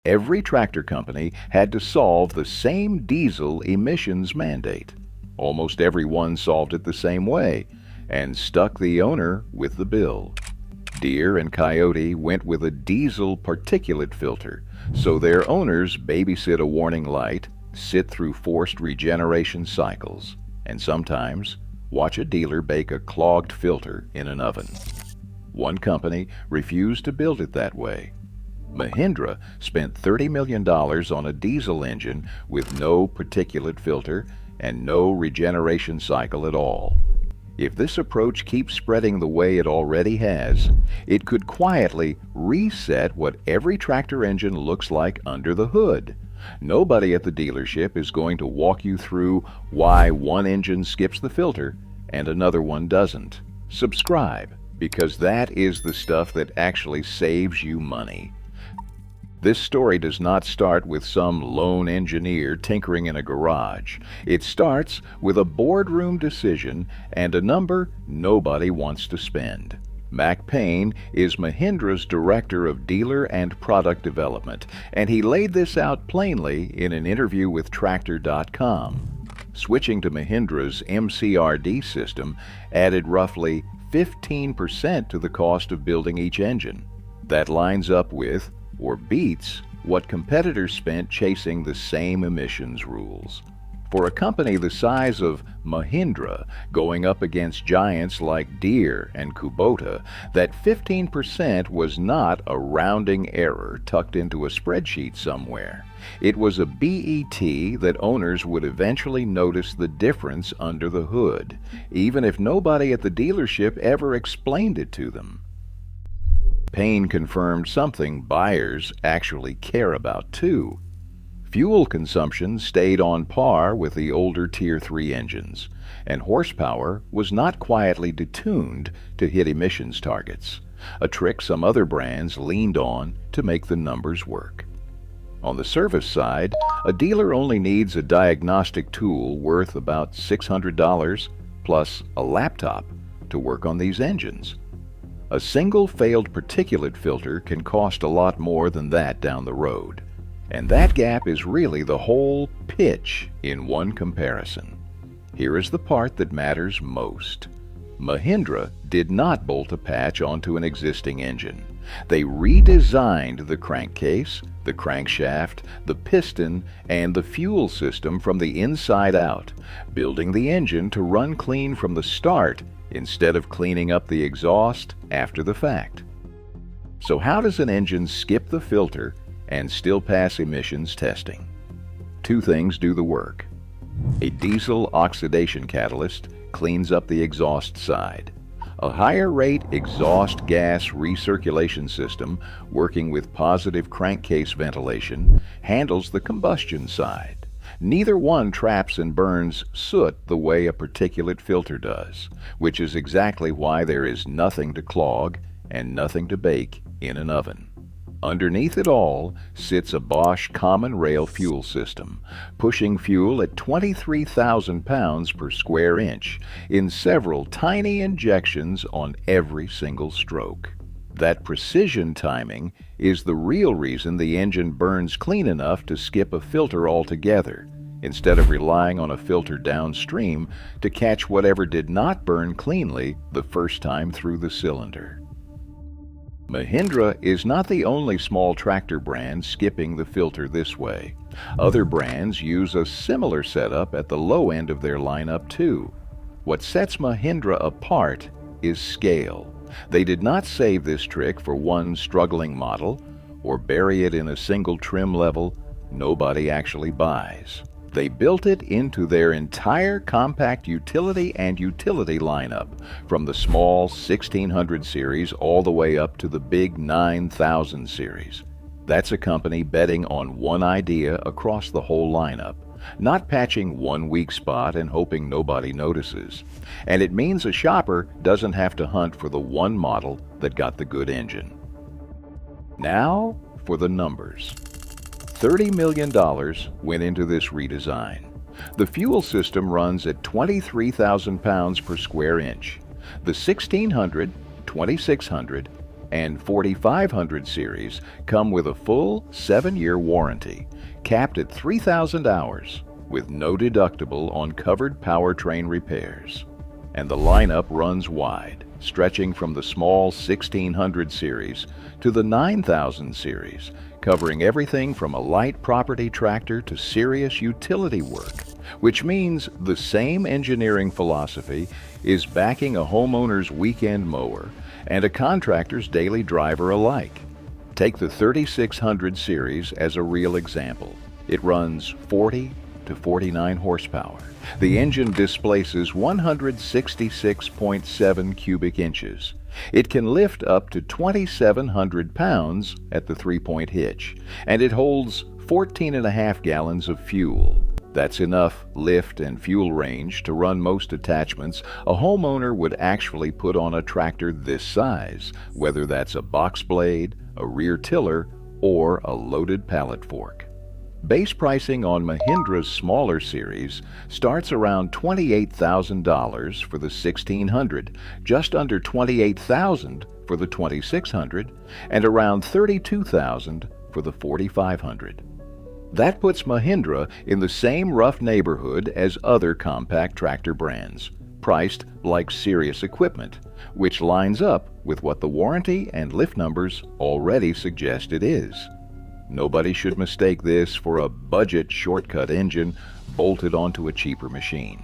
Every tractor company had to solve the same diesel emissions mandate. Almost every one solved it the same way and stuck the owner with the bill. Deere and Kioti went with a diesel particulate filter, so their owners babysit a warning light, sit through forced regeneration cycles, and sometimes watch a dealer bake a clogged filter in an oven. One company refused to build it that way. Mahindra spent $30 million on a diesel engine with no particulate filter and no regeneration cycle at all. If this approach keeps spreading the way it already has, it could quietly reset what every tractor engine looks like under the hood. Nobody at the dealership is going to walk you through why one engine skips the filter and another one doesn't. Subscribe, because that is the stuff that actually saves you money. This story does not start with some lone engineer tinkering in a garage. It starts with a boardroom decision and a number nobody wants to spend. Mac Payne is Mahindra's Director of Dealer and Product Development, and he laid this out plainly in an interview with Tractor.com. Switching to Mahindra's mCRD system added roughly 15% to the cost of building each engine. That lines up with, or beats, what competitors spent chasing the same emissions rules. For a company the size of Mahindra, going up against giants like Deere and Kubota, that 15% was not a rounding error tucked into a spreadsheet somewhere. It was a BET that owners would eventually notice the difference under the hood, even if nobody at the dealership ever explained it to them. Payne confirmed something buyers actually care about too. Fuel consumption stayed on par with the older Tier 3 engines, and horsepower was not quietly detuned to hit emissions targets, a trick some other brands leaned on to make the numbers work. On the service side, a dealer only needs a diagnostic tool worth about $600 plus a laptop to work on these engines. A single failed particulate filter can cost a lot more than that down the road. And that gap is really the whole pitch in one comparison. Here is the part that matters most. Mahindra did not bolt a patch onto an existing engine. They redesigned the crankcase, the crankshaft, the piston, and the fuel system from the inside out, building the engine to run clean from the start instead of cleaning up the exhaust after the fact. So how does an engine skip the filter and still pass emissions testing? Two things do the work. A diesel oxidation catalyst cleans up the exhaust side. A higher rate exhaust gas recirculation system working with positive crankcase ventilation handles the combustion side. Neither one traps and burns soot the way a particulate filter does, which is exactly why there is nothing to clog and nothing to bake in an oven. Underneath it all sits a Bosch common rail fuel system, pushing fuel at 23,000 pounds per square inch in several tiny injections on every single stroke. That precision timing is the real reason the engine burns clean enough to skip a filter altogether, instead of relying on a filter downstream to catch whatever did not burn cleanly the first time through the cylinder. Mahindra is not the only small tractor brand skipping the filter this way. Other brands use a similar setup at the low end of their lineup too. What sets Mahindra apart is scale. They did not save this trick for one struggling model or bury it in a single trim level nobody actually buys. They built it into their entire compact utility and utility lineup, from the small 1600 series all the way up to the big 9000 series. That's a company betting on one idea across the whole lineup, not patching one weak spot and hoping nobody notices. And it means a shopper doesn't have to hunt for the one model that got the good engine. Now for the numbers. $30 million went into this redesign. The fuel system runs at 23,000 pounds per square inch. The 1600, 2600, and 4500 series come with a full 7-year warranty, capped at 3,000 hours, with no deductible on covered powertrain repairs. And the lineup runs wide, stretching from the small 1600 series to the 9000 series, covering everything from a light property tractor to serious utility work, which means the same engineering philosophy is backing a homeowner's weekend mower and a contractor's daily driver alike. Take the 3600 series as a real example. It runs 40 to 49 horsepower. The engine displaces 166.7 cubic inches. It can lift up to 2,700 pounds at the 3-point hitch, and it holds 14.5 gallons of fuel. That's enough lift and fuel range to run most attachments a homeowner would actually put on a tractor this size, whether that's a box blade, a rear tiller, or a loaded pallet fork. Base pricing on Mahindra's smaller series starts around $28,000 for the 1600, just under $28,000 for the 2600, and around $32,000 for the 4500. That puts Mahindra in the same rough neighborhood as other compact tractor brands, priced like serious equipment, which lines up with what the warranty and lift numbers already suggest it is. Nobody should mistake this for a budget shortcut engine bolted onto a cheaper machine.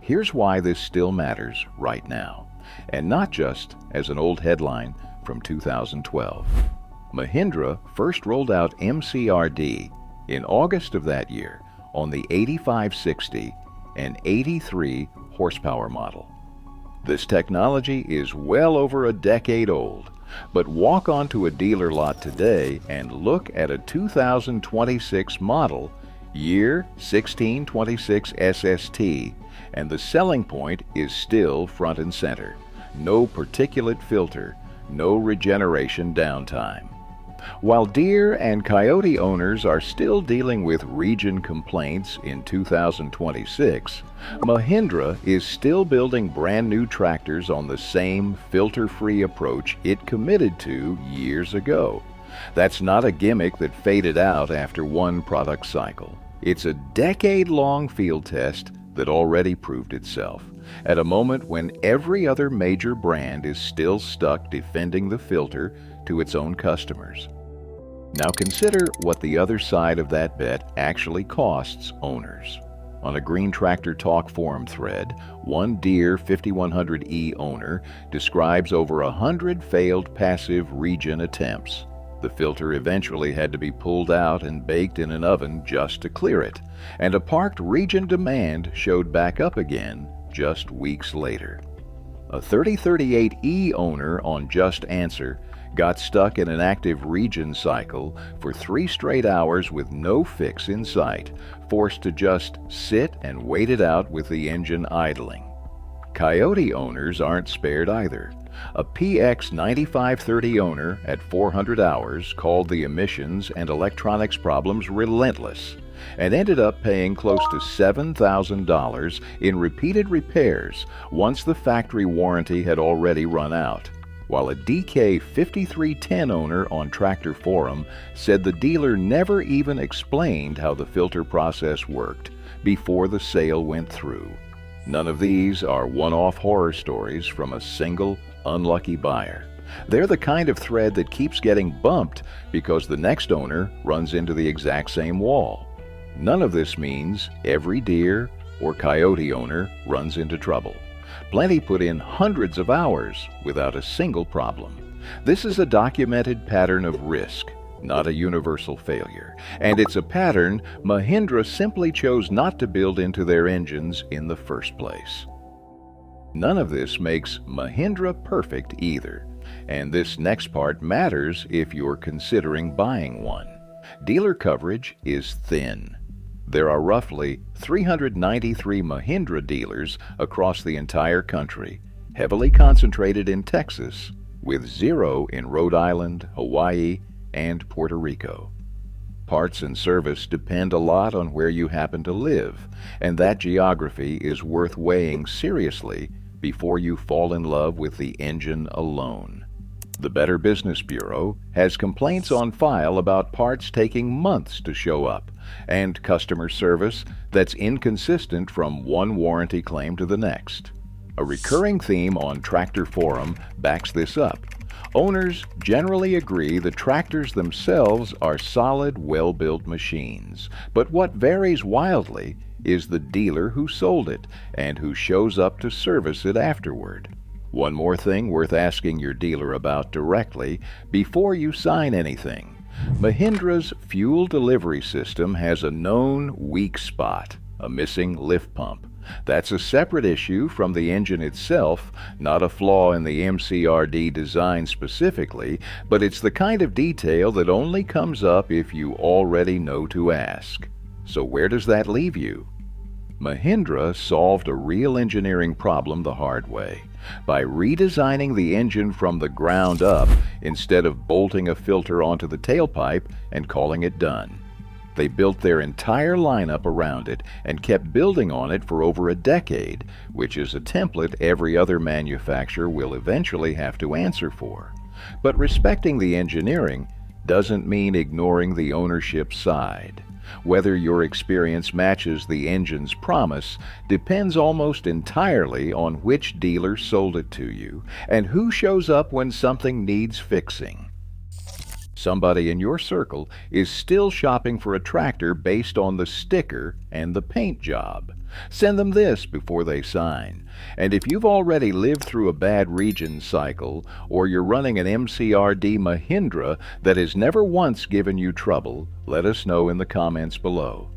Here's why this still matters right now, and not just as an old headline from 2012. Mahindra first rolled out mCRD in August of that year on the 8560 and 83 horsepower model. This technology is well over a decade old, but walk onto a dealer lot today and look at a 2026 model, year 1626 SST, and the selling point is still front and center. No particulate filter, no regeneration downtime. While Deere and Kioti owners are still dealing with regen complaints in 2026, Mahindra is still building brand new tractors on the same filter-free approach it committed to years ago. That's not a gimmick that faded out after one product cycle. It's a decade-long field test that already proved itself, at a moment when every other major brand is still stuck defending the filter to its own customers. Now consider what the other side of that bet actually costs owners. On a Green Tractor Talk forum thread, one Deere 5100E owner describes over 100 failed passive regen attempts. The filter eventually had to be pulled out and baked in an oven just to clear it, and a parked regen demand showed back up again just weeks later. A 3038E owner on Just Answer got stuck in an active regen cycle for 3 straight hours with no fix in sight, forced to just sit and wait it out with the engine idling. Kioti owners aren't spared either. A PX 9530 owner at 400 hours called the emissions and electronics problems relentless and ended up paying close to $7,000 in repeated repairs once the factory warranty had already run out. While a DK 5310 owner on Tractor Forum said the dealer never even explained how the filter process worked before the sale went through. None of these are one-off horror stories from a single, unlucky buyer. They're the kind of thread that keeps getting bumped because the next owner runs into the exact same wall. None of this means every Deere or Kioti owner runs into trouble. Plenty put in hundreds of hours without a single problem. This is a documented pattern of risk, not a universal failure, and it's a pattern Mahindra simply chose not to build into their engines in the first place. None of this makes Mahindra perfect either, and this next part matters if you're considering buying one. Dealer coverage is thin. There are roughly 393 Mahindra dealers across the entire country, heavily concentrated in Texas, with 0 in Rhode Island, Hawaii, and Puerto Rico. Parts and service depend a lot on where you happen to live, and that geography is worth weighing seriously before you fall in love with the engine alone. The Better Business Bureau has complaints on file about parts taking months to show up and customer service that's inconsistent from one warranty claim to the next. A recurring theme on Tractor Forum backs this up. Owners generally agree the tractors themselves are solid, well-built machines, but what varies wildly is the dealer who sold it and who shows up to service it afterward. One more thing worth asking your dealer about directly before you sign anything. Mahindra's fuel delivery system has a known weak spot, a missing lift pump. That's a separate issue from the engine itself, not a flaw in the mCRD design specifically, but it's the kind of detail that only comes up if you already know to ask. So where does that leave you? Mahindra solved a real engineering problem the hard way by redesigning the engine from the ground up instead of bolting a filter onto the tailpipe and calling it done. They built their entire lineup around it and kept building on it for over a decade, which is a template every other manufacturer will eventually have to answer for. But respecting the engineering doesn't mean ignoring the ownership side. Whether your experience matches the engine's promise depends almost entirely on which dealer sold it to you and who shows up when something needs fixing. Somebody in your circle is still shopping for a tractor based on the sticker and the paint job. Send them this before they sign. And if you've already lived through a bad regen cycle, or you're running an mCRD Mahindra that has never once given you trouble, let us know in the comments below.